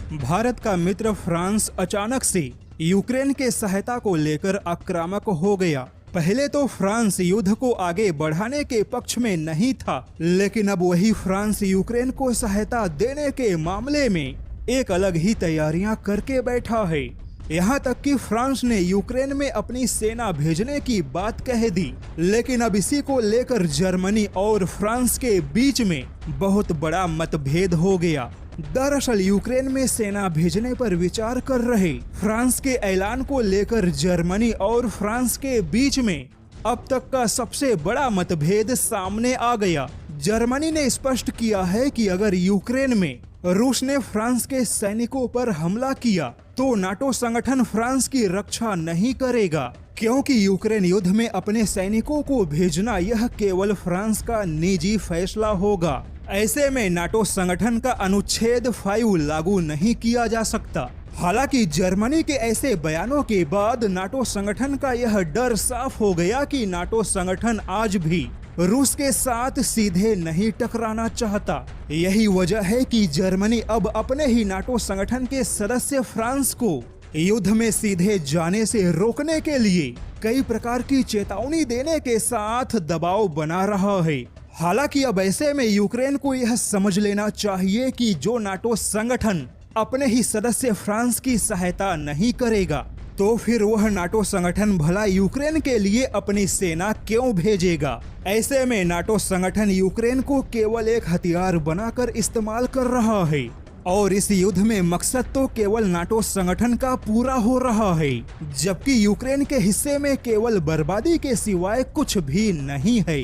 भारत का मित्र फ्रांस अचानक से यूक्रेन के सहायता को लेकर आक्रामक हो गया। पहले तो फ्रांस युद्ध को आगे बढ़ाने के पक्ष में नहीं था, लेकिन अब वही फ्रांस यूक्रेन को सहायता देने के मामले में एक अलग ही तैयारियां करके बैठा है। यहाँ तक कि फ्रांस ने यूक्रेन में अपनी सेना भेजने की बात कह दी, लेकिन अब इसी को लेकर जर्मनी और फ्रांस के बीच में बहुत बड़ा मतभेद हो गया। दरअसल यूक्रेन में सेना भेजने पर विचार कर रहे फ्रांस के ऐलान को लेकर जर्मनी और फ्रांस के बीच में अब तक का सबसे बड़ा मतभेद सामने आ गया। जर्मनी ने स्पष्ट किया है कि अगर यूक्रेन में रूस ने फ्रांस के सैनिकों पर हमला किया तो नाटो संगठन फ्रांस की रक्षा नहीं करेगा, क्योंकि यूक्रेन युद्ध में अपने सैनिकों को भेजना यह केवल फ्रांस का निजी फैसला होगा। ऐसे में नाटो संगठन का अनुच्छेद 5 लागू नहीं किया जा सकता। हालांकि जर्मनी के ऐसे बयानों के बाद नाटो संगठन का यह डर साफ हो गया कि नाटो संगठन आज भी रूस के साथ सीधे नहीं टकराना चाहता। यही वजह है कि जर्मनी अब अपने ही नाटो संगठन के सदस्य फ्रांस को युद्ध में सीधे जाने से रोकने के लिए कई प्रकार की चेतावनी देने के साथ दबाव बना रहा है। हालांकि अब ऐसे में यूक्रेन को यह समझ लेना चाहिए कि जो नाटो संगठन अपने ही सदस्य फ्रांस की सहायता नहीं करेगा, तो फिर वह नाटो संगठन भला यूक्रेन के लिए अपनी सेना क्यों भेजेगा। ऐसे में नाटो संगठन यूक्रेन को केवल एक हथियार बनाकर इस्तेमाल कर रहा है और इस युद्ध में मकसद तो केवल नाटो संगठन का पूरा हो रहा है, जबकि यूक्रेन के हिस्से में केवल बर्बादी के सिवाय कुछ भी नहीं है।